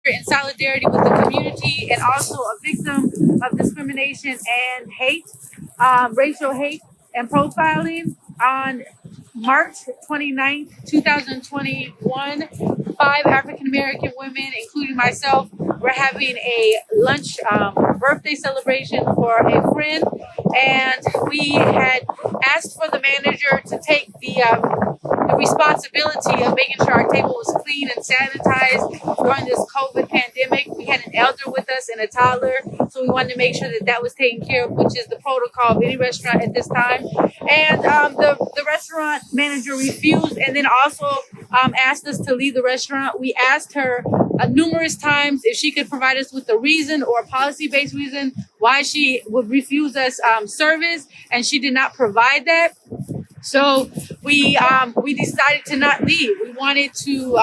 in solidarity with the community and also a victim of discrimination and hate, racial hate and profiling. On March 29th, 2021, five African American women, including myself, were having a lunch birthday celebration for a friend, and we had asked for the manager to take the responsibility of making sure our table was clean and sanitized during this COVID pandemic. We had an elder with us and a toddler, so we wanted to make sure that that was taken care of, which is the protocol of any restaurant at this time. And the restaurant manager refused, and then also asked us to leave the restaurant. We asked her numerous times if she could provide us with a reason or a policy-based reason why she would refuse us service, and she did not provide that. So we decided to not leave. We wanted to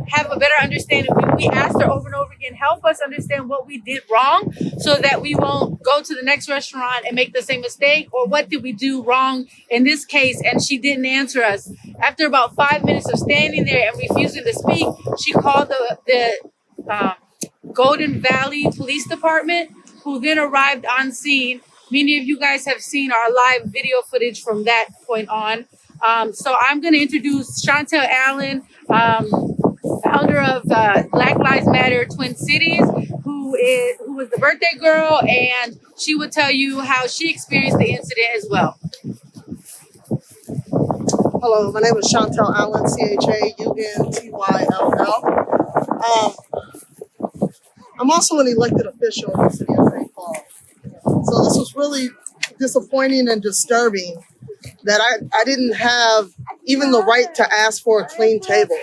have a better understanding. We asked her over and over again, help us understand what we did wrong so that we won't go to the next restaurant and make the same mistake, or what did we do wrong in this case? And she didn't answer us. After about 5 minutes of standing there and refusing to speak, she called the Golden Valley Police Department, who then arrived on scene. Many of you guys have seen our live video footage from that point on. So I'm going to introduce Chantel Allen, founder of Black Lives Matter Twin Cities, who was the birthday girl, and she will tell you how she experienced the incident as well. Hello, my name is Chantel Allen, Chauntll. I'm also an elected official in the city of St. Paul. So this was really disappointing and disturbing that I didn't have even the right to ask for a clean table.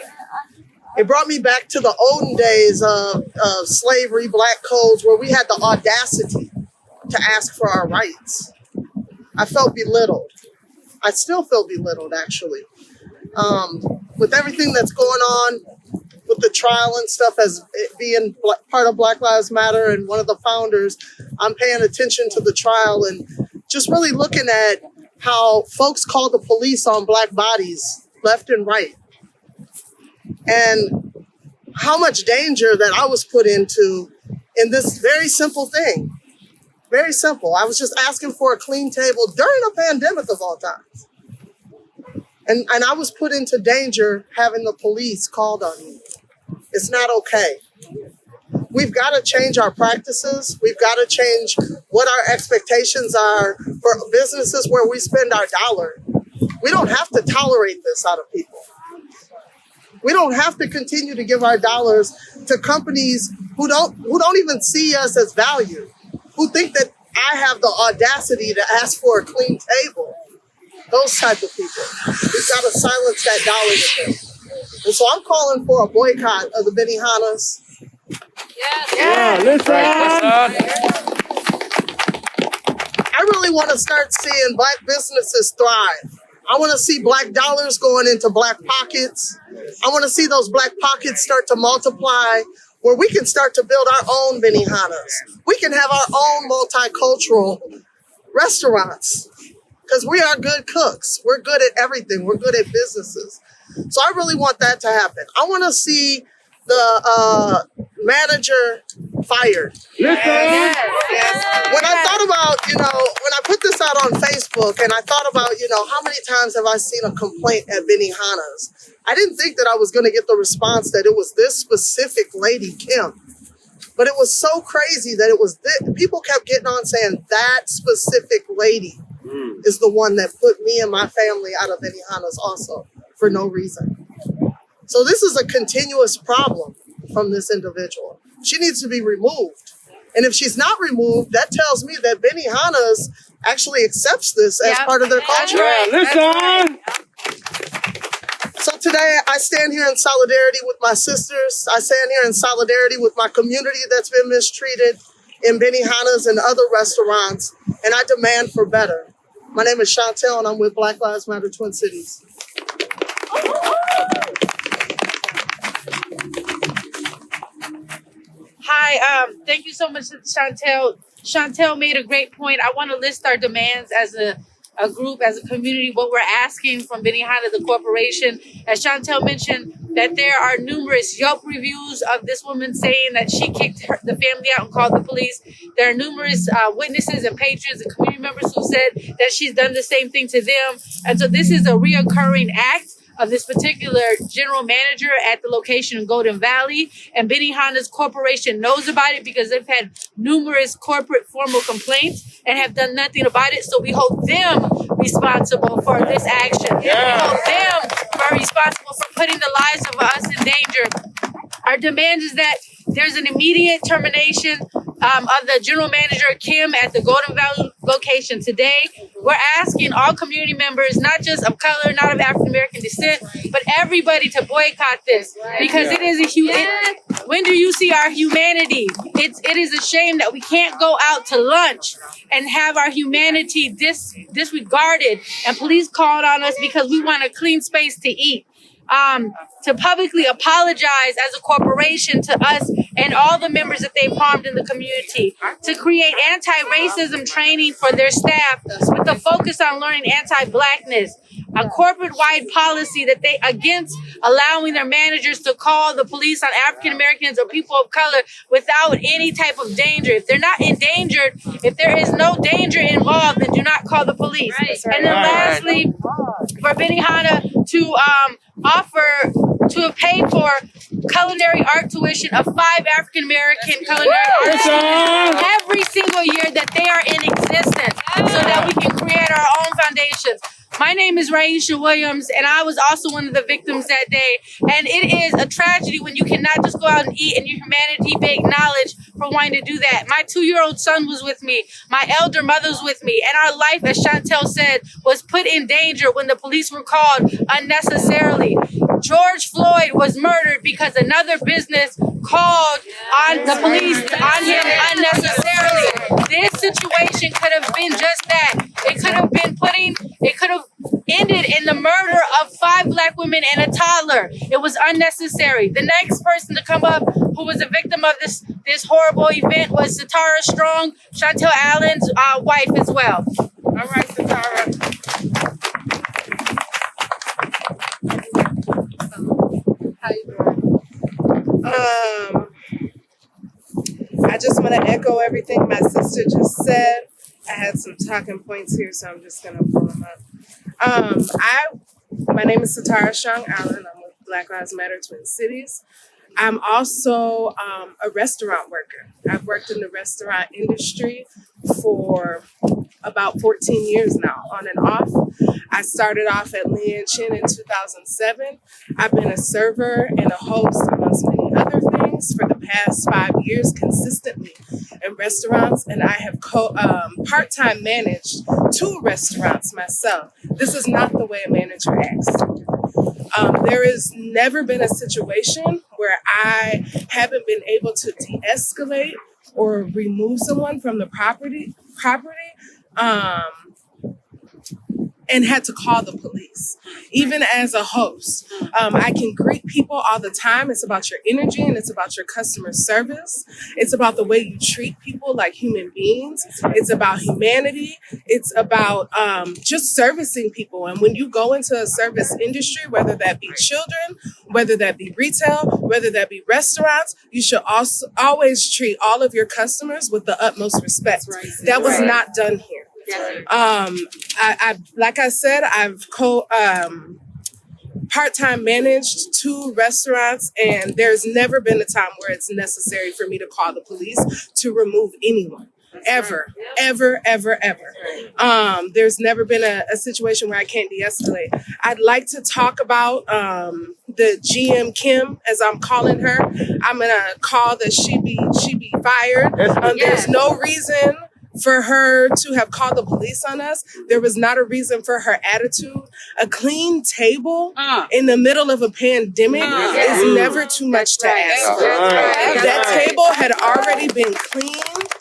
It brought me back to the olden days of slavery, black codes, where we had the audacity to ask for our rights. I felt belittled. I still feel belittled, actually. With everything that's going on with the trial and stuff, as it being part of Black Lives Matter and one of the founders, I'm paying attention to the trial and just really looking at how folks call the police on black bodies left and right. And how much danger that I was put into in this very simple thing. Very simple. I was just asking for a clean table during a pandemic of all times. And I was put into danger having the police called on me. It's not okay. We've got to change our practices. We've got to change what our expectations are for businesses where we spend our dollar. We don't have to tolerate this out of people. We don't have to continue to give our dollars to companies who don't even see us as value, who think that I have the audacity to ask for a clean table. Those type of people. We've got to silence that dollar with them. And so I'm calling for a boycott of the Benihanas. Yeah, listen. I really want to start seeing black businesses thrive. I want to see black dollars going into black pockets. I want to see those black pockets start to multiply, where we can start to build our own Benihanas. We can have our own multicultural restaurants because we are good cooks. We're good at everything. We're good at businesses. So I really want that to happen. I want to see the manager fired. Listen. When I thought about, when I put this out on Facebook and I thought about, how many times have I seen a complaint at Benihana's? I didn't think that I was going to get the response that it was this specific lady, Kim. But it was so crazy that it was people kept getting on saying that specific lady is the one that put me and my family out of Benihana's also for no reason. So this is a continuous problem from this individual. She needs to be removed. And if she's not removed, that tells me that Benihana's actually accepts this as part of their culture. Yeah, listen. So today I stand here in solidarity with my sisters. I stand here in solidarity with my community that's been mistreated in Benihana's and other restaurants. And I demand for better. My name is Chantel and I'm with Black Lives Matter Twin Cities. Hi, thank you so much, Chantel. Chantel made a great point. I want to list our demands as a a group, as a community, what we're asking from Benihana, the corporation. As Chantel mentioned, that there are numerous Yelp reviews of this woman saying that she kicked the family out and called the police. There are numerous witnesses and patrons and community members who said that she's done the same thing to them. And so this is a reoccurring act of this particular general manager at the location in Golden Valley. And Benihana's corporation knows about it because they've had numerous corporate formal complaints and have done nothing about it. So we hold them responsible for this action. We hold them responsible for putting the lives of us in danger. Our demand is that there's an immediate termination of the general manager, Kim, at the Golden Valley location today. We're asking all community members, not just of color, not of African American descent, but everybody to boycott this because it is when do you see our humanity? It is a shame that we can't go out to lunch and have our humanity disregarded and police called on us because we want a clean space to eat. To publicly apologize as a corporation to us and all the members that they've harmed in the community, to create anti-racism training for their staff with a focus on learning anti-blackness, a corporate-wide policy that they against allowing their managers to call the police on African Americans or people of color without any type of danger. If they're not endangered, if there is no danger involved, then do not call the police. And then lastly, for Benihana to offer to pay for culinary art tuition of 5 African American culinary art students every single year that they are in existence so that we can create our own foundations. My name is Raisha Williams, and I was also one of the victims that day. And it is a tragedy when you cannot just go out and eat and your humanity be acknowledged for wanting to do that. My 2-year-old son was with me. My elder mother was with me. And our life, as Chantel said, was put in danger when the police were called unnecessarily. George Floyd was murdered because another business called on the police on him unnecessarily. This situation could have been just that. It could have ended in the murder of 5 Black women and a toddler. It was unnecessary. The next person to come up who was a victim of this horrible event was Satara Strong, Chantel Allen's wife as well. All right, Satara. How you doing? I just want to echo everything my sister just said. I had some talking points here, so I'm just going to pull them up. My name is Satara Strong Allen. I'm with Black Lives Matter Twin Cities. I'm also a restaurant worker. I've worked in the restaurant industry for about 14 years now, on and off. I started off at Lian Chin in 2007. I've been a server and a host, amongst many other things, for the past 5 years consistently in restaurants, and I have part-time managed 2 restaurants myself. This is not the way a manager acts. There has never been a situation where I haven't been able to de-escalate or remove someone from the property, and had to call the police. Even as a host, I can greet people all the time. It's about your energy and it's about your customer service. It's about the way you treat people like human beings. It's about humanity. It's about just servicing people. And when you go into a service industry, whether that be children, whether that be retail, whether that be restaurants, you should also always treat all of your customers with the utmost respect. That was not done here. I like I said, I've part-time managed 2 restaurants, and there's never been a time where it's necessary for me to call the police to remove anyone. Ever. There's never been a situation where I can't de-escalate. I'd like to talk about the GM Kim, as I'm calling her. I'm gonna call that she be fired. There's no reason for her to have called the police on us. There was not a reason for her attitude. A clean table in the middle of a pandemic is never too much to ask for. That table had already been cleaned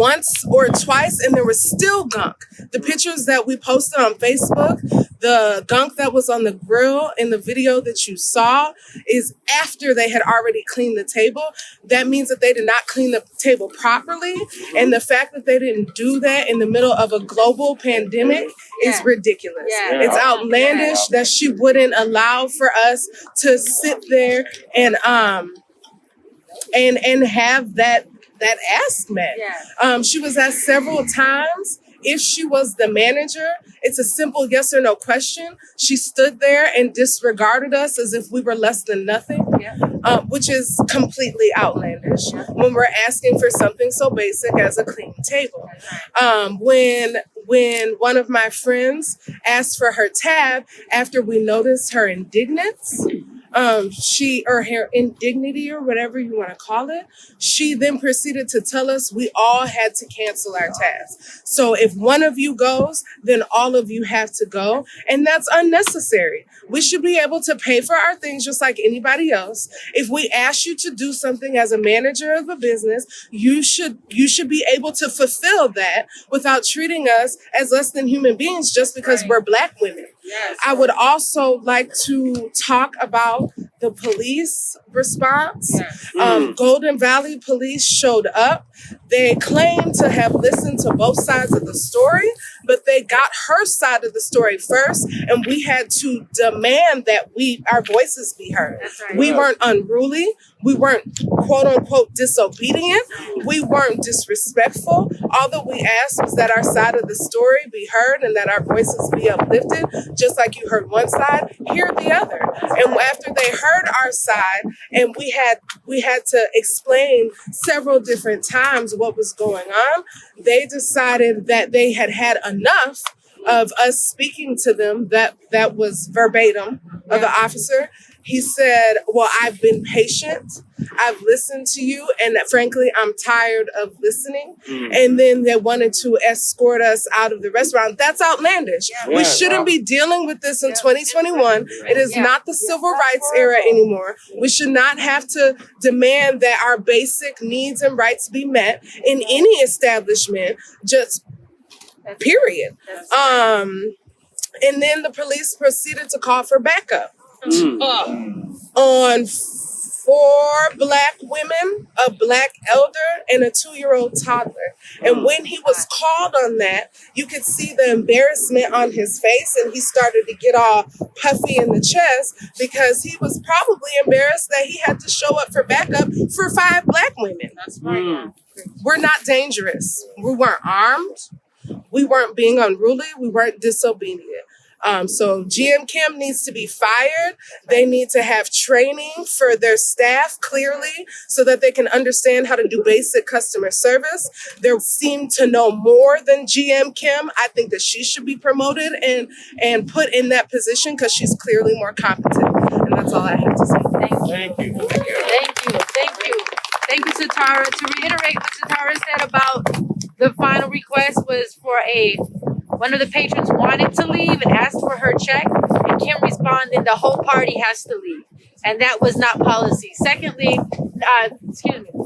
once or twice, and there was still gunk. The pictures that we posted on Facebook, the gunk that was on the grill in the video that you saw is after they had already cleaned the table. That means that they did not clean the table properly. And the fact that they didn't do that in the middle of a global pandemic is ridiculous. Yeah. It's outlandish that she wouldn't allow for us to sit there and have that ask met. She was asked several times if she was the manager. It's a simple yes or no question. She stood there and disregarded us as if we were less than nothing, which is completely outlandish when we're asking for something so basic as a clean table. When one of my friends asked for her tab after we noticed her indignance, her indignity or whatever you want to call it, she then proceeded to tell us we all had to cancel our tabs. So if one of you goes, then all of you have to go. And that's unnecessary. We should be able to pay for our things just like anybody else. If we ask you to do something as a manager of a business, you should be able to fulfill that without treating us as less than human beings just because we're Black women. I would also like to talk about the police response. Golden Valley Police showed up. They claimed to have listened to both sides of the story, but they got her side of the story first, and we had to demand that our voices be heard. We weren't unruly. We weren't quote unquote disobedient. We weren't disrespectful. All that we asked was that our side of the story be heard and that our voices be uplifted. Just like you heard one side, hear the other. And after they heard our side, and we had to explain several different times what was going on, they decided that they had enough of us speaking to them. That was verbatim of the officer. He said, well, I've been patient. I've listened to you. And frankly, I'm tired of listening. And then they wanted to escort us out of the restaurant. That's outlandish. We shouldn't be dealing with this in 2021. It is not the civil rights era anymore. We should not have to demand that our basic needs and rights be met in any establishment, just period. And then the police proceeded to call for backup. On 4 Black women, a Black elder, and a 2-year-old toddler. And when he was called on that, you could see the embarrassment on his face, and he started to get all puffy in the chest because he was probably embarrassed that he had to show up for backup for 5 Black women. That's right. We're not dangerous. We weren't armed. We weren't being unruly. We weren't disobedient. So GM Kim needs to be fired. They need to have training for their staff clearly so that they can understand how to do basic customer service. They seem to know more than GM Kim. I think that she should be promoted and put in that position because she's clearly more competent. And that's all I have to say. Thank you. Thank you, Satara. To reiterate what Satara said about the final request was for one of the patrons wanted to leave and asked for her check, and Kim responded, the whole party has to leave. And that was not policy. Secondly,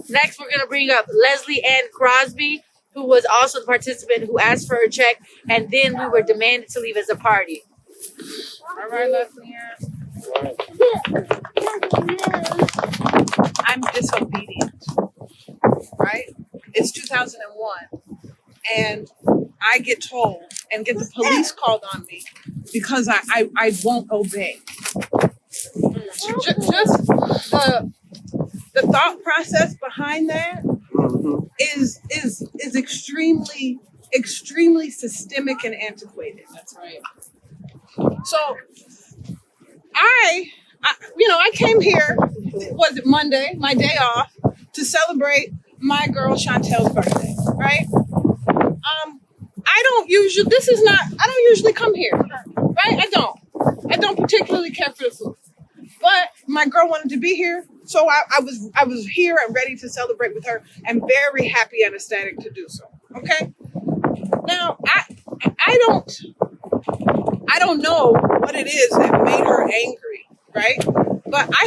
next we're going to bring up Leslie Ann Crosby, who was also the participant who asked for her check, and then we were demanded to leave as a party. All right, Leslie Ann. I'm disobedient, right? It's 2001, and I get told and get the police called on me because I won't obey. Just the thought process behind that is extremely systemic and antiquated. That's right. So I came here, was it Monday, my day off, to celebrate my girl Chantel's birthday, right? I don't usually come here, right? I don't particularly care for the food, but my girl wanted to be here. So I was here and ready to celebrate with her and very happy and ecstatic to do so. Okay. Now I don't know what it is that made her angry, right? But I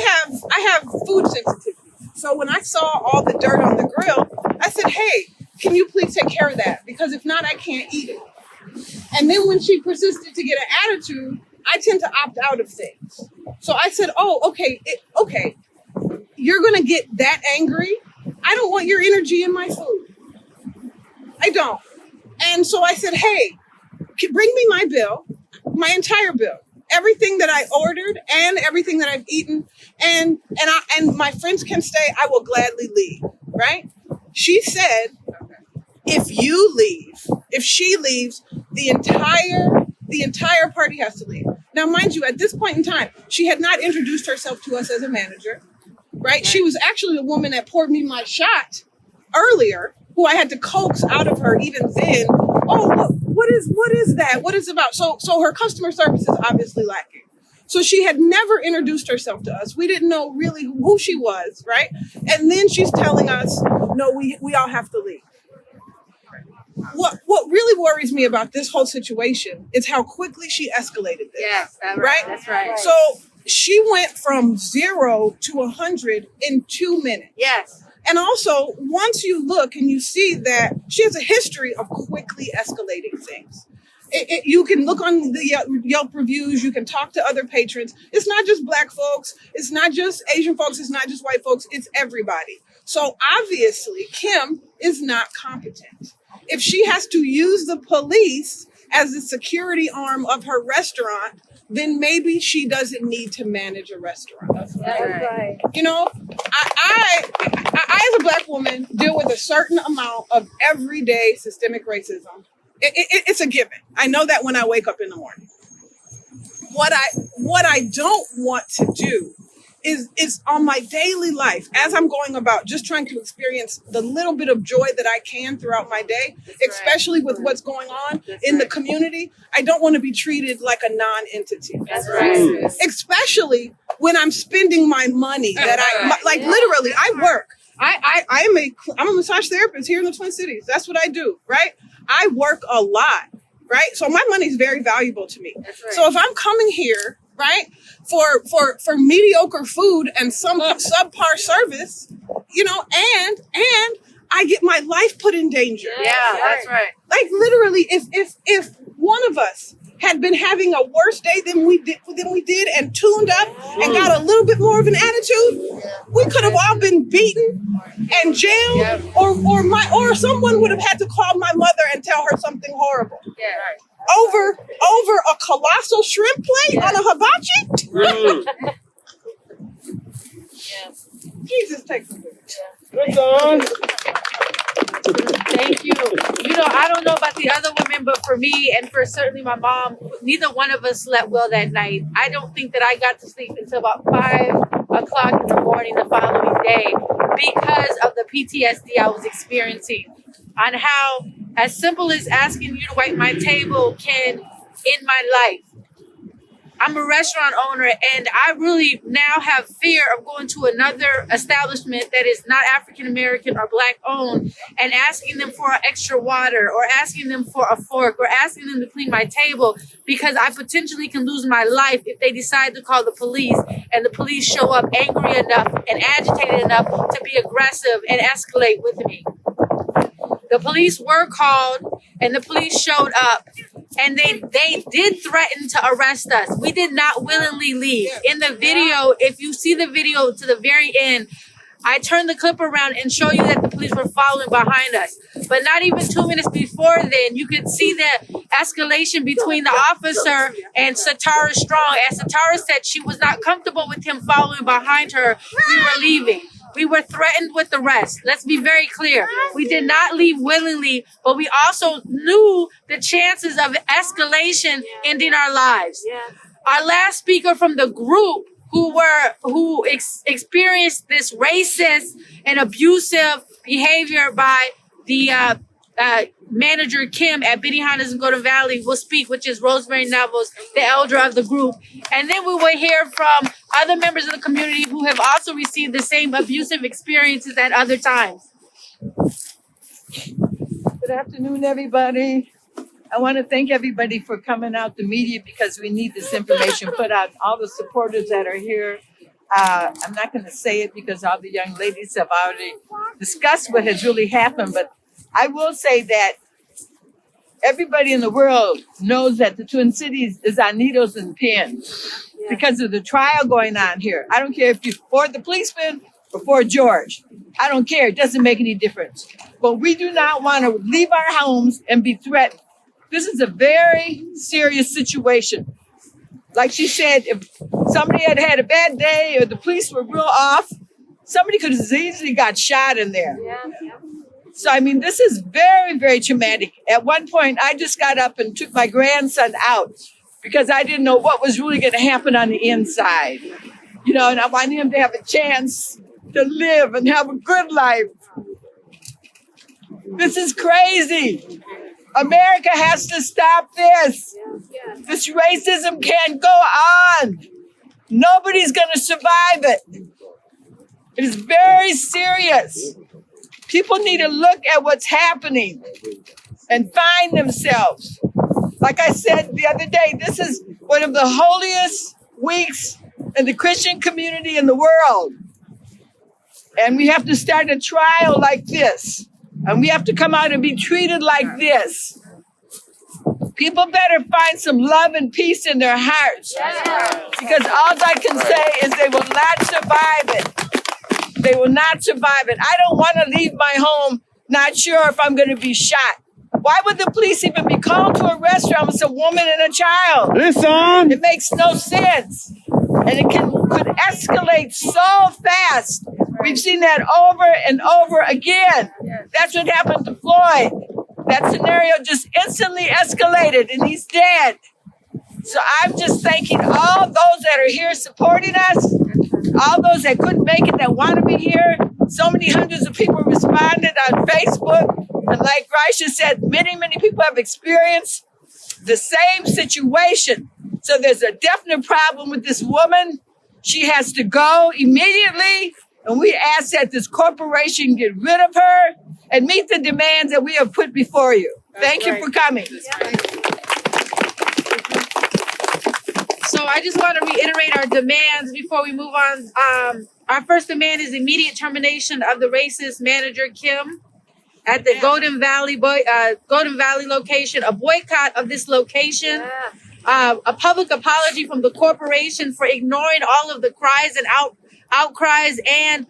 have food sensitivity. So when I saw all the dirt on the grill, I said, hey, can you please take care of that? Because if not, I can't eat it. And then when she persisted to get an attitude, I tend to opt out of things. So I said, oh, okay, okay. You're going to get that angry. I don't want your energy in my food. I don't. And so I said, hey, bring me my bill, my entire bill, everything that I ordered and everything that I've eaten. And my friends can stay. I will gladly leave. Right? She said, if you leave, if she leaves, the entire party has to leave. Now, mind you, at this point in time, she had not introduced herself to us as a manager, right? She was actually the woman that poured me my shot earlier, who I had to coax out of her even then. Oh, what is that? What is it about? So her customer service is obviously lacking. So she had never introduced herself to us. We didn't know really who she was, right? And then she's telling us, no, we all have to leave. What really worries me about this whole situation is how quickly she escalated this. Yes, right? That's right. So she went from 0 to 100 in 2 minutes. Yes. And also, once you look and you see that she has a history of quickly escalating things. You can look on the Yelp reviews. You can talk to other patrons. It's not just Black folks. It's not just Asian folks. It's not just white folks. It's everybody. So obviously, Kim is not competent. If she has to use the police as the security arm of her restaurant, then maybe she doesn't need to manage a restaurant. That's right. You know, I as a Black woman deal with a certain amount of everyday systemic racism. It's a given. I know that when I wake up in the morning. What I don't want to do is on my daily life, as I'm going about just trying to experience the little bit of joy that I can throughout my day, especially with what's going on in the community, I don't want to be treated like a non-entity. That's right. Especially when I'm spending my money that literally, I work. I'm a massage therapist here in the Twin Cities. That's what I do, right? I work a lot, right? So my money is very valuable to me. That's right. So if I'm coming here, right, for mediocre food and some subpar service, you know, and I get my life put in danger. Yeah, that's right. Like literally, if one of us had been having a worse day than we did and tuned up and got a little bit more of an attitude, we could have all been beaten and jailed, or someone would have had to call my mother and tell her something horrible. Yeah, right. Over a colossal shrimp plate on a hibachi? Jesus, take some good. Thank you. You know, I don't know about the other women, but for me and for certainly my mom, neither one of us slept well that night. I don't think that I got to sleep until about 5 o'clock in the morning the following day because of the PTSD I was experiencing on how as simple as asking you to wipe my table can end my life. I'm a restaurant owner and I really now have fear of going to another establishment that is not African American or Black owned and asking them for extra water or asking them for a fork or asking them to clean my table because I potentially can lose my life if they decide to call the police and the police show up angry enough and agitated enough to be aggressive and escalate with me. The police were called and the police showed up and they did threaten to arrest us. We did not willingly leave. In the video, if you see the video to the very end, I turned the clip around and show you that the police were following behind us. But not even 2 minutes before then, you could see the escalation between the officer and Satara Strong. As Satara said, she was not comfortable with him following behind her. We were leaving. We were threatened with arrest. Let's be very clear. We did not leave willingly, but we also knew the chances of escalation ending our lives. Our last speaker from the group who experienced this racist and abusive behavior by the manager Kim at Benihana's in Golden Valley will speak, which is Rosemary Nevels, the elder of the group. And then we will hear from other members of the community who have also received the same abusive experiences at other times. Good afternoon, everybody. I want to thank everybody for coming out, the media, because we need this information put out. All the supporters that are here. I'm not going to say it because all the young ladies have already discussed what has really happened, but I will say that everybody in the world knows that the Twin Cities is on needles and pins because of the trial going on here. I don't care if you're for the policeman or for George. I don't care. It doesn't make any difference. But we do not want to leave our homes and be threatened. This is a very serious situation. Like she said, if somebody had had a bad day or the police were real off, somebody could have easily got shot in there. So, I mean, this is very, very traumatic. At one point, I just got up and took my grandson out because I didn't know what was really going to happen on the inside. You know, and I wanted him to have a chance to live and have a good life. This is crazy. America has to stop this. This racism can't go on. Nobody's going to survive it. It is very serious. People need to look at what's happening and find themselves. Like I said the other day, this is one of the holiest weeks in the Christian community in the world. And we have to start a trial like this. And we have to come out and be treated like this. People better find some love and peace in their hearts. Because all I can say is they will not survive it. They will not survive it. I don't want to leave my home not sure if I'm going to be shot. Why would the police even be called to a restaurant with a woman and a child? Listen. It makes no sense. And it could escalate so fast. We've seen that over and over again. That's what happened to Floyd. That scenario just instantly escalated and he's dead. So I'm just thanking all those that are here supporting us, all those that couldn't make it that want to be here. So many hundreds of people responded on Facebook. And like Raisha said, many, many people have experienced the same situation. So there's a definite problem with this woman. She has to go immediately. And we ask that this corporation get rid of her and meet the demands that we have put before you. Thank you for coming. So I just want to reiterate our demands before we move on. Our first demand is immediate termination of the racist manager, Kim, at the Golden Valley location, a boycott of this location, a public apology from the corporation for ignoring all of the cries and outcries and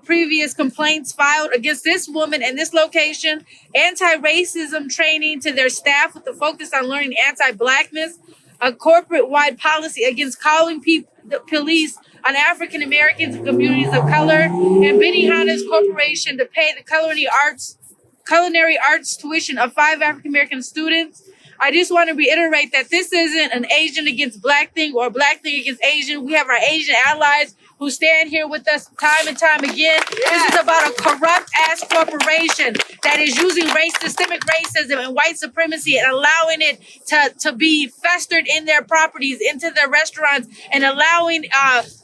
previous complaints filed against this woman and this location, anti-racism training to their staff with the focus on learning anti-blackness, a corporate-wide policy against calling the police on African Americans and communities of color, and Benihana's corporation to pay the culinary arts tuition of 5 African American students. I just want to reiterate that this isn't an Asian against Black thing or Black thing against Asian. We have our Asian allies who stand here with us time and time again. This is about a corrupt-ass corporation that is using systemic racism and white supremacy and allowing it to be festered in their properties, into their restaurants, and allowing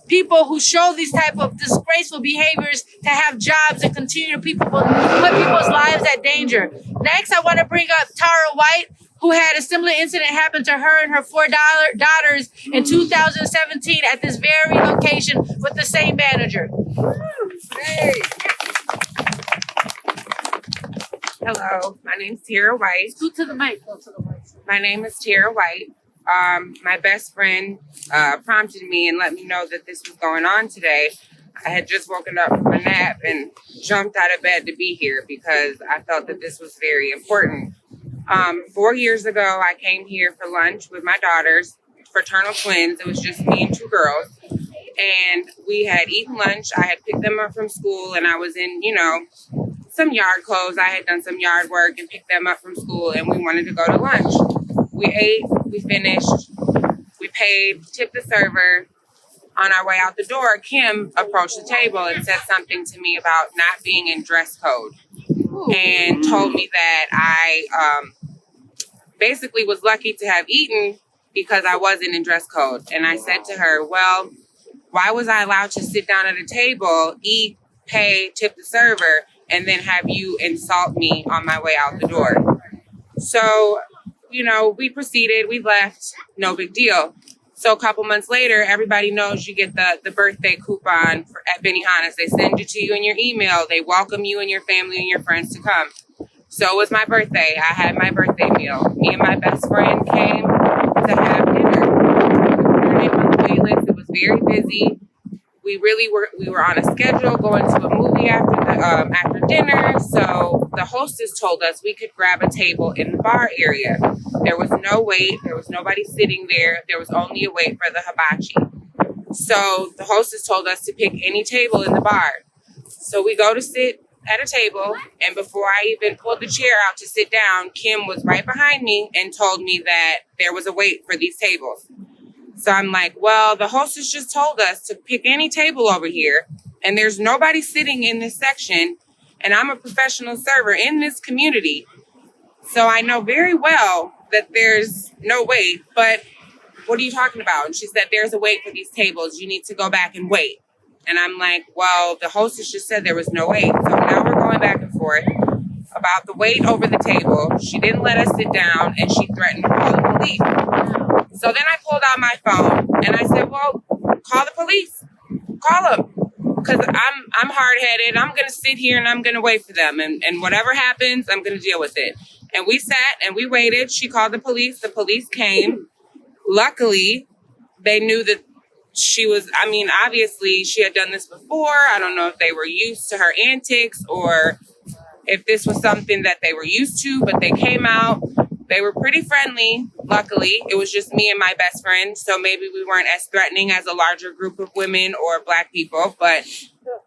people who show these type of disgraceful behaviors to have jobs and continue to put people's lives at danger. Next, I want to bring up Tara White, who had a similar incident happen to her and her 4 daughters in 2017 at this very location with the same manager. Hey. Hello, my name's Tara White. Scoot to the mic. My name is Tara White. My best friend prompted me and let me know that this was going on today. I had just woken up from a nap and jumped out of bed to be here because I felt that this was very important. 4 years ago, I came here for lunch with my daughters, fraternal twins. It was just me and 2 girls. And we had eaten lunch. I had picked them up from school and I was in, some yard clothes. I had done some yard work and picked them up from school and we wanted to go to lunch. We ate, we finished, we paid, tipped the server. On our way out the door, Kim approached the table and said something to me about not being in dress code and told me that I basically was lucky to have eaten because I wasn't in dress code. And I said to her, well, why was I allowed to sit down at a table, eat, pay, tip the server, and then have you insult me on my way out the door? So, we proceeded, we left, no big deal. So a couple months later, everybody knows you get the birthday coupon at Benihana's. They send it to you in your email. They welcome you and your family and your friends to come. So it was my birthday. I had my birthday meal. Me and my best friend came to have dinner. We put our name on the wait list. It was very busy. We were on a schedule going to a movie after dinner. So the hostess told us we could grab a table in the bar area. There was no wait. There was nobody sitting there. There was only a wait for the hibachi. So the hostess told us to pick any table in the bar. So we go to sit at a table, and before I even pulled the chair out to sit down, Kim was right behind me and told me that there was a wait for these tables. So I'm like, well, the hostess just told us to pick any table over here, and there's nobody sitting in this section, and I'm a professional server in this community. So I know very well that there's no wait, but what are you talking about? And she said, there's a wait for these tables. You need to go back and wait. And I'm like, well, the hostess just said there was no wait. So now we're going back and forth about the wait over the table. She didn't let us sit down, and she threatened to call the police. So then I pulled out my phone and I said, well, call the police. Call them. Because I'm hard-headed. I'm going to sit here and I'm going to wait for them. And whatever happens, I'm going to deal with it. And we sat and we waited. She called the police. The police came. Luckily, they knew that obviously she had done this before. I don't know if they were used to her antics or if this was something that they were used to, but they came out. They were pretty friendly, luckily. It was just me and my best friend, so maybe we weren't as threatening as a larger group of women or Black people, but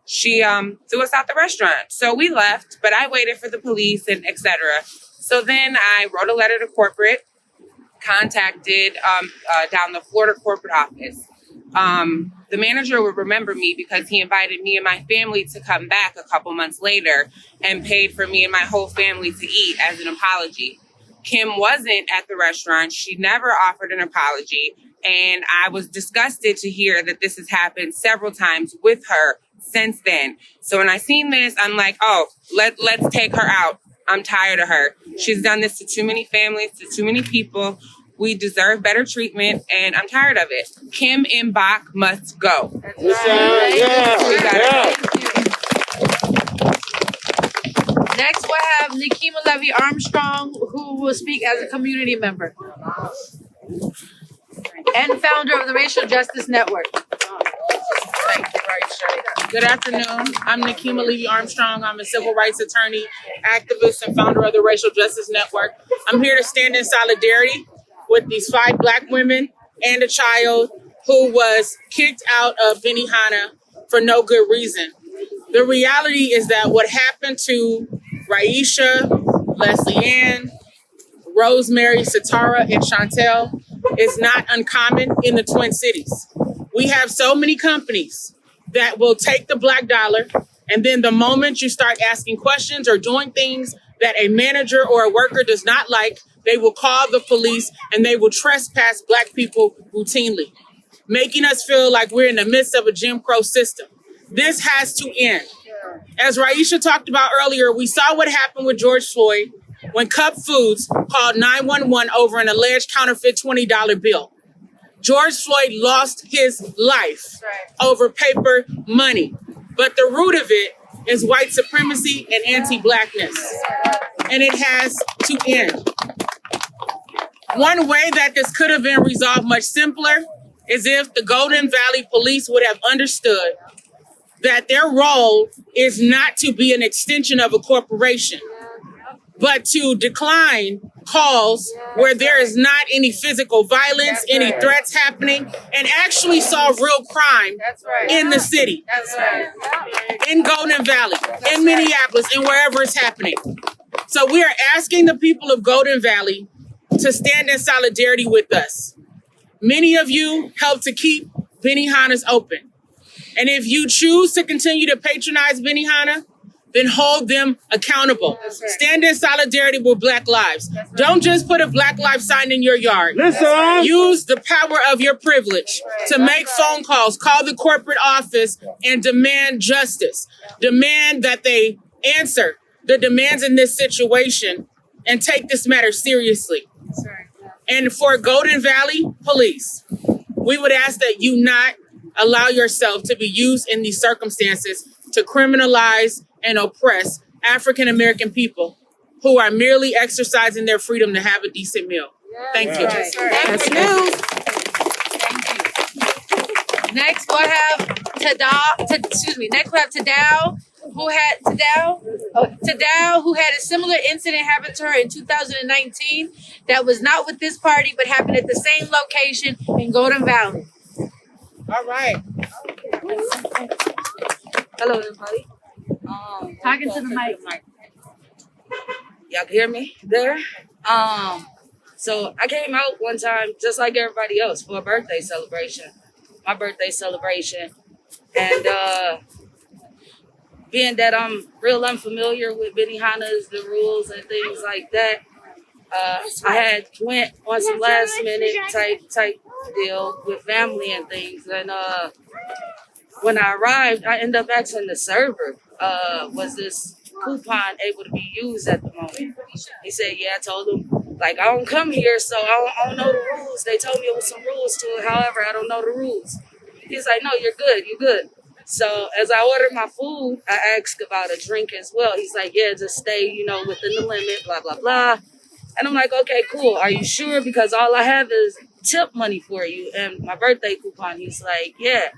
she threw us out the restaurant. So we left, but I waited for the police and etc. So then I wrote a letter to corporate, contacted down the Florida corporate office. The manager would remember me because he invited me and my family to come back a couple months later and paid for me and my whole family to eat as an apology. Kim wasn't at the restaurant. She never offered an apology. And I was disgusted to hear that this has happened several times with her since then. So when I seen this, I'm like, oh, let's take her out. I'm tired of her. She's done this to too many families, to too many people. We deserve better treatment, and I'm tired of it. Kim Mbach must go. That's right. Next, we'll have Nikema Levy Armstrong, who will speak as a community member and founder of the Racial Justice Network. Good afternoon. I'm Nikema Levy Armstrong. I'm a civil rights attorney, activist, and founder of the Racial Justice Network. I'm here to stand in solidarity with these 5 Black women and a child who was kicked out of Benihana for no good reason. The reality is that what happened to Raisha, Leslie Ann, Rosemary, Satara, and Chantel is not uncommon in the Twin Cities. We have so many companies that will take the Black dollar, and then the moment you start asking questions or doing things that a manager or a worker does not like, they will call the police and they will trespass Black people routinely, making us feel like we're in the midst of a Jim Crow system. This has to end. As Raisha talked about earlier, we saw what happened with George Floyd when Cup Foods called 911 over an alleged counterfeit $20 bill. George Floyd lost his life over paper money. But the root of it is white supremacy and anti-Blackness. And it has to end. One way that this could have been resolved much simpler is if the Golden Valley Police would have understood that their role is not to be an extension of a corporation, but to decline calls where there is not any physical violence, any threats happening, and actually solve real crime in the city, in Golden Valley, in Minneapolis, and wherever it's happening. So we are asking the people of Golden Valley to stand in solidarity with us. Many of you helped to keep Benihanas open. And if you choose to continue to patronize Benihana, then hold them accountable. Stand in solidarity with Black lives. Don't just put a Black Lives sign in your yard. Listen. Use the power of your privilege to make phone calls, call the corporate office, and demand justice. Demand that they answer the demands in this situation and take this matter seriously. And for Golden Valley Police, we would ask that you not allow yourself to be used in these circumstances to criminalize and oppress African American people who are merely exercising their freedom to have a decent meal. Thank you. That's news. Next we'll have Tadao, who had a similar incident happen to her in 2019 that was not with this party but happened at the same location in Golden Valley. All right. Hello, everybody. Talking to the mic. Y'all can hear me there? So I came out one time just like everybody else for a birthday celebration. My birthday celebration. And being that I'm real unfamiliar with Benihana's, the rules and things like that, I had went on some last minute type deal with family and things. And when I arrived, I ended up asking the server, was this coupon able to be used at the moment? He said, yeah. I told him, like, I don't come here, so I don't know the rules. They told me it was some rules to it. However, I don't know the rules. He's like, no, you're good. So as I ordered my food, I asked about a drink as well. He's like, yeah, just stay, within the limit, blah, blah, blah. And I'm like, okay, cool. Are you sure? Because all I have is tip money for you and my birthday coupon. He's like, yeah.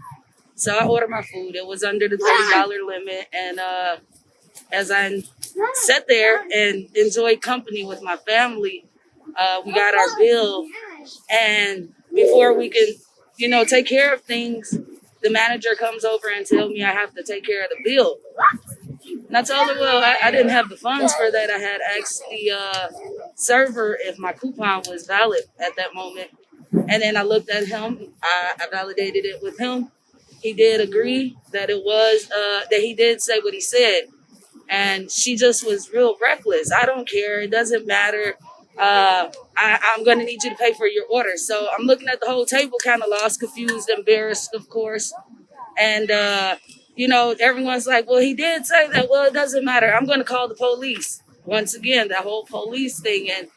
So I ordered my food. It was under the $30 limit. And as I sat there and enjoyed company with my family, we got our bill. And before we can, take care of things, the manager comes over and tells me I have to take care of the bill. And I told her, well, I didn't have the funds for that. I had asked the server if my coupon was valid at that moment. And then I looked at him. I validated it with him. He did agree that it was, that he did say what he said. And she just was real reckless. I don't care. It doesn't matter. I'm going to need you to pay for your order. So I'm looking at the whole table, kind of lost, confused, embarrassed, of course. And, everyone's like, well, he did say that. Well, it doesn't matter. I'm going to call the police. Once again, that whole police thing. And,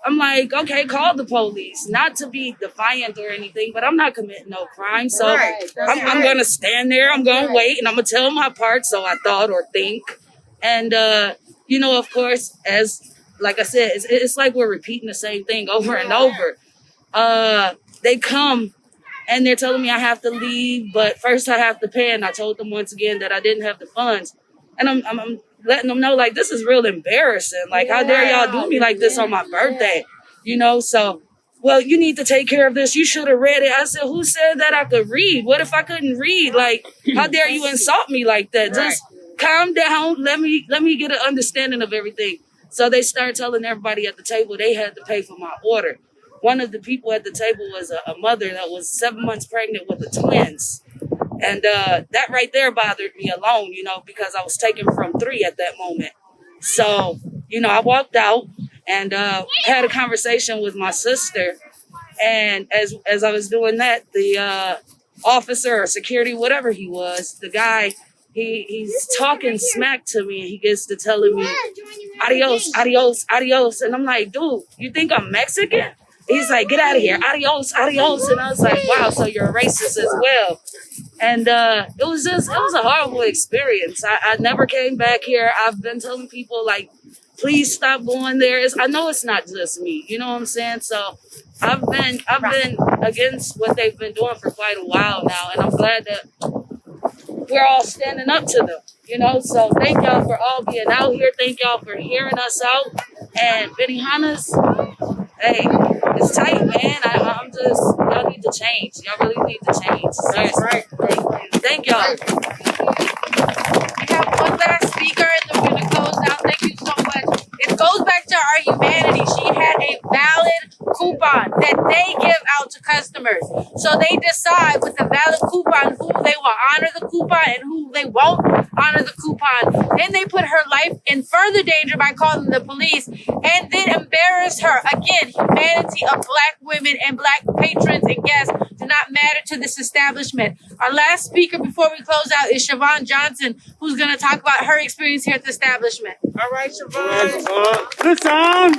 I'm like, okay, call the police. Not to be defiant or anything, but I'm not committing no crime. So I'm going to stand there. I'm going to wait and I'm going to tell my part. So I thought or think. And, of course, like I said, it's like we're repeating the same thing over and over. They come and they're telling me I have to leave, but first I have to pay. And I told them once again that I didn't have the funds. And I'm letting them know, like, this is real embarrassing. Like, how dare y'all do me like this on my birthday? So, well, you need to take care of this. You should have read it. I said, who said that I could read? What if I couldn't read? Like, how dare you insult me like that? Just calm down. Let me get an understanding of everything. So they started telling everybody at the table they had to pay for my order. One of the people at the table was a mother that was 7 months pregnant with the twins. And that right there bothered me alone, because I was taken from 3 at that moment. So, I walked out and had a conversation with my sister. And as I was doing that, the officer or security, whatever he was, the guy, he's talking smack to me and he gets to telling me, adios, adios, adios. And I'm like, dude, you think I'm Mexican? He's like, get out of here, adios, adios. And I was like, wow, so you're a racist as well. And it was a horrible experience. I never came back here. I've been telling people, like, please stop going there. I know it's not just me. You know what I'm saying? So I've been against what they've been doing for quite a while now. And I'm glad that we're all standing up to them, So thank y'all for all being out here. Thank y'all for hearing us out. And Benihana's, hey, it's tight, man. I'm just, y'all need to change. Y'all really need to change. Seriously. Thank y'all. We have one last speaker and then we're going to close out. Thank you so much. It goes back to our humanity. She had a valid coupon that they give out to customers. So they decide with the valid coupon who they will honor the coupon and who they won't honor the coupon. Then they put her life in further danger by calling the police and then embarrass her. Again, humanity of Black women and Black patrons and guests do not matter to this establishment. Our last speaker before we close out is Siobhan Johnson, who's going to talk about her experience here at the establishment. All right, Siobhan. Good song.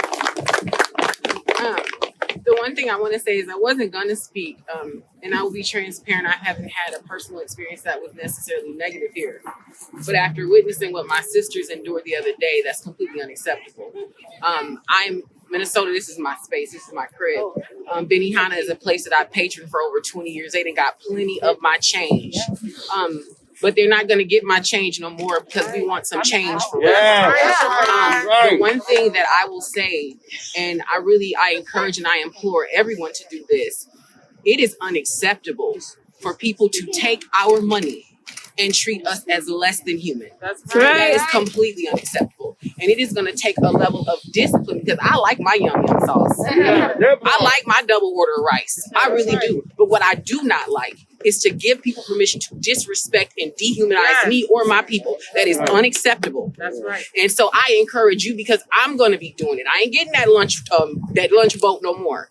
The one thing I want to say is I wasn't going to speak, and I will be transparent. I haven't had a personal experience that was necessarily negative here. But after witnessing what my sisters endured the other day, that's completely unacceptable. I'm Minnesota, this is my space, this is my crib. Benihana is a place that I've patroned for over 20 years. They done got plenty of my change. But they're not going to get my change no more because we want some change for real. The one thing that I will say, and I encourage and I implore everyone to do this, it is unacceptable for people to take our money and treat us as less than human. That's right. That is completely unacceptable. And it is going to take a level of discipline because I like my yum yum sauce. I like my double order rice. I really do. But what I do not like is to give people permission to disrespect and dehumanize me or my people. That is unacceptable. That's right. And so I encourage you because I'm going to be doing it. I ain't getting that lunch boat no more.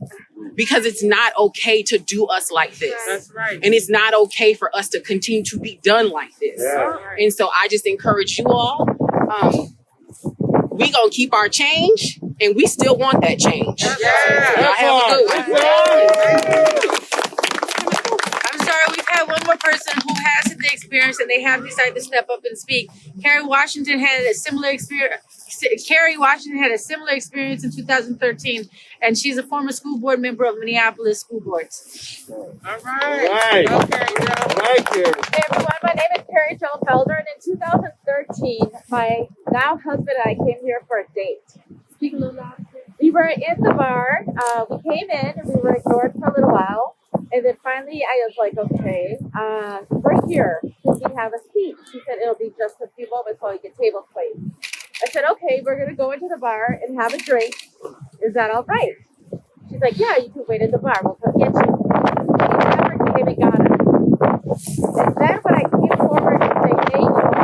Because it's not okay to do us like this. That's right. And it's not okay for us to continue to be done like this. Yeah. And so I just encourage you all, we gonna keep our change and we still want that change. Yeah. Y'all have a good one. I'm sorry, we've had one more person who has the experience and they have decided to step up and speak. Carrie Washington had a similar experience. Carrie Washington had a similar experience in 2013, and she's a former school board member of Minneapolis School Boards. All right. Okay. Thank you. Hey everyone, my name is Carrie Jo Felder, and in 2013, my now husband and I came here for a date. Speak a little louder. We were in the bar. We came in and we were ignored for a little while. And then finally, I was like, okay, right here, can we have a seat? She said it'll be just a few moments while we get table space. I said, okay, we're going to go into the bar and have a drink. Is that all right? She's like, yeah, you can wait in the bar. We'll come get you. She never came and got us. And then when I came forward to say, hey, you want to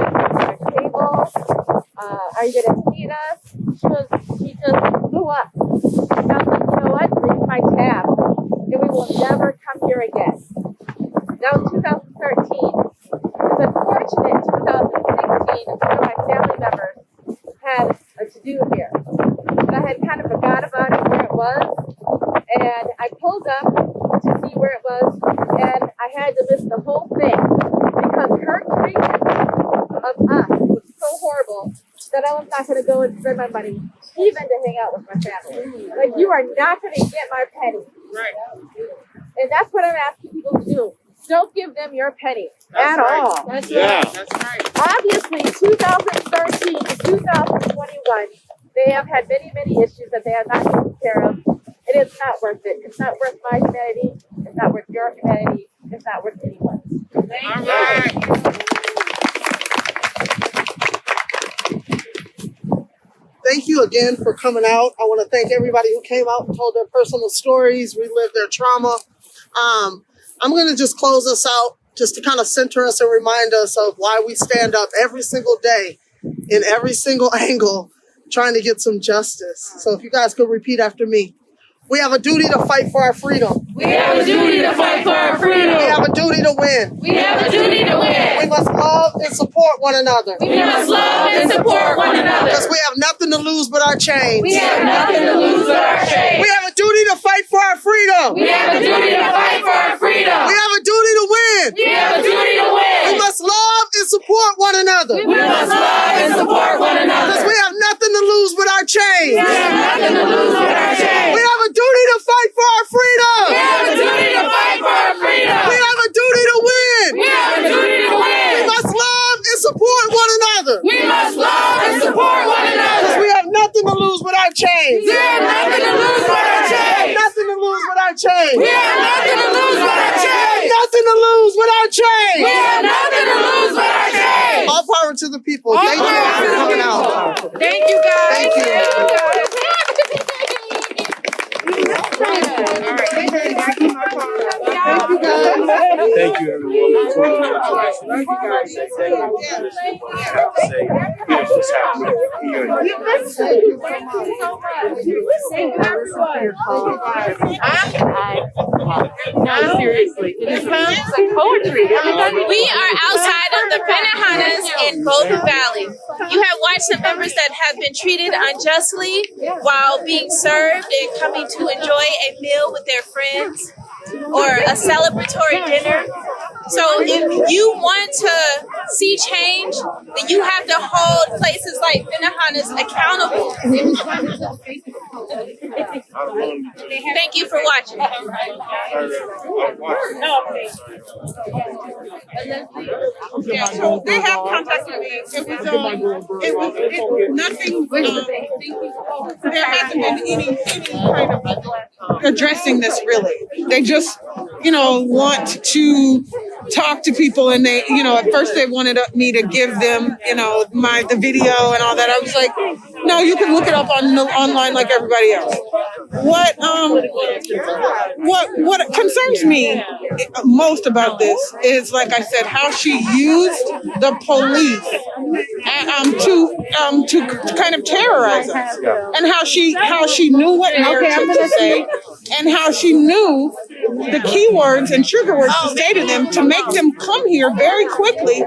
our table? Are you going to seat us? She just blew up. And I was like, you know what? It's my tab. And we will never come here again. That was 2013. It's unfortunate in 2016, one of my family members had a to-do here. And I had kind of forgot about it, where it was. And I pulled up to see where it was, and I had to miss the whole thing because her treatment of us was so horrible that I was not going to go and spend my money even to hang out with my family. Like, you are not going to get my penny. Right. And that's what I'm asking people to do. Don't give them your penny at all. That's right. That's right. Obviously, 2013 to 2021, they have had many, many issues that they have not taken care of. And it's not worth it. It's not worth my humanity. It's not worth your humanity. It's not worth anyone's. Thank you. Right. Thank you again for coming out. I want to thank everybody who came out and told their personal stories, relived their trauma. I'm going to just close us out just to kind of center us and remind us of why we stand up every single day in every single angle trying to get some justice. So if you guys could repeat after me. We have a duty to fight for our freedom. We have a duty to fight for our freedom. We have a duty to win. We have a duty to win. We must love and support one another. We must love and support one another. Because we have nothing to lose but our chains. We have nothing to lose but our chains. We have a duty to fight for our freedom. We have a duty to fight for our freedom. We have a duty to win. We have a duty to win. We must love and support one another. We must love and support one another. Because we have nothing to lose but our chains. We have nothing to lose but our chains. We have a duty to fight for our freedom. We have a duty to fight for our freedom. We have a duty to win. We have a duty to win. We must love and support one another. We must love and support one another. Because we have nothing to lose but our chains. We have nothing to lose but our chains. Nothing to lose but our chains. We have nothing to lose but our chains. Nothing to lose but our chains. We have nothing to lose but our chains. All power to the people. Thank you for coming out. Thank you, guys. Thank you. All right. Thank you, guys. Thank you, everyone, for tuning in to this. Thank you guys. Here's what's happening here. No, seriously. It sounds like poetry. We are outside of the Benihanas in Golden Valley. You have watched some members that have been treated unjustly while being served and coming to enjoy a meal with their friends or a celebratory dinner. So if you want to see change, then you have to hold places like Benihana's accountable. Thank you for watching. Yeah, so they have contacted me. It was nothing. There hasn't been any kind of addressing this really. They just, want to talk to people, and they, at first they wanted me to give them, the video and all that. I was like, no, you can look it up online like everybody else. What concerns me most about this is, like I said, how she used the police to kind of terrorize us, and how she knew what narrative to say, and how she knew the keywords and trigger words to say to them to make them come here very quickly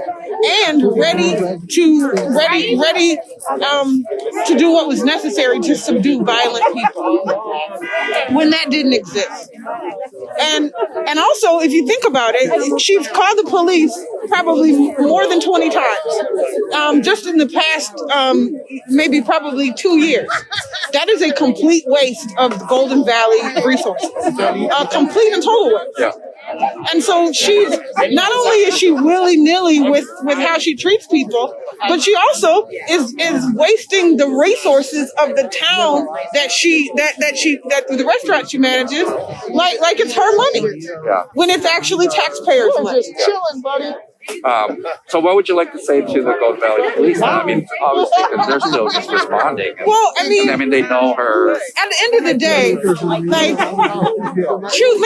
and ready to do what was necessary to subdue violent people when that didn't exist. And also, if you think about it, she's called the police probably more than 20 times just in the past maybe probably 2 years. That is a complete waste of Golden Valley resources. Complete and total waste. Yeah. And so she's not only is she willy-nilly with how she treats people, but she also is wasting the resources of the town that the restaurant she manages, like it's her money, when it's actually taxpayers' money. Chilling, buddy. So what would you like to say to the Golden Valley Police? I mean, obviously, because they're still just responding. Well, I mean, they know her. At the end of the day, like, choose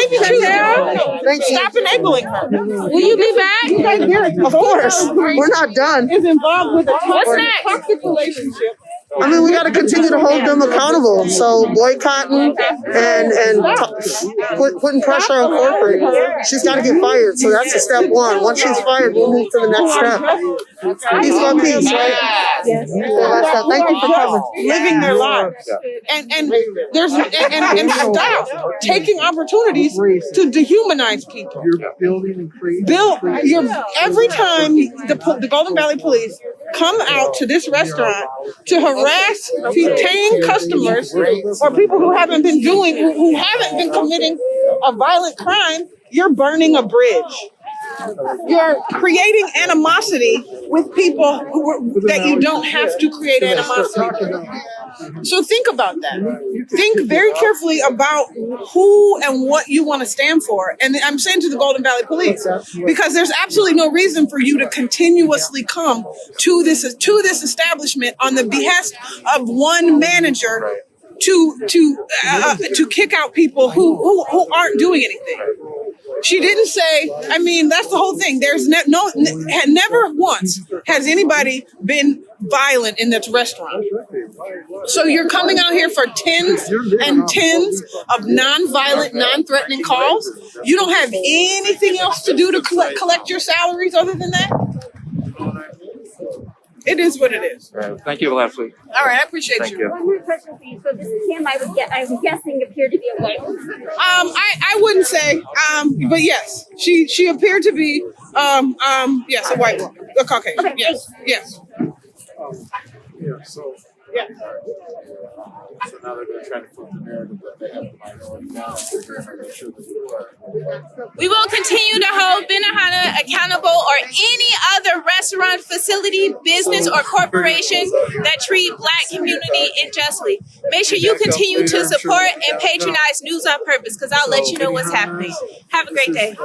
her. Stop enabling her. Will you be back? Of course. We're not done. Is involved with a What's next? toxic relationship. I mean, we got to continue to hold them accountable. So boycotting and putting pressure on corporate. She's got to get fired. So that's the step one. Once she's fired, we'll move to the next step. Piece by piece, right? Yes. So thank you for coming. Living their lives, and stop taking opportunities to dehumanize people. Every time the Golden Valley Police come out to this restaurant to harass paying customers or people who haven't been committing a violent crime, you're burning a bridge. You're creating animosity with people that you don't have to create animosity with. So think about that. Think very carefully about who and what you want to stand for. And I'm saying to the Golden Valley Police, because there's absolutely no reason for you to continuously come to this establishment on the behest of one manager to kick out people who aren't doing anything. She didn't say, I mean, that's the whole thing. There's never once has anybody been violent in this restaurant. So you're coming out here for tens and tens of non-violent, non-threatening calls. You don't have anything else to do to collect your salaries other than that? It is what it is. Right. Thank you, Leslie. All right, I appreciate Thank you. One more question for you. So this is Kim, I'm guessing, appeared to be a white woman. I wouldn't say, but yes, she appeared to be, yes, a white woman, a Caucasian. Okay, yes, yes. So now they're going to try to flip the narrative that they have a minority now. They're going to make sure that We will continue to hold Benihana accountable or any other restaurant, facility, business, or corporation that treat Black community unjustly. Make sure you continue to support and patronize News on Purpose, because I'll let you know what's happening. Have a great day.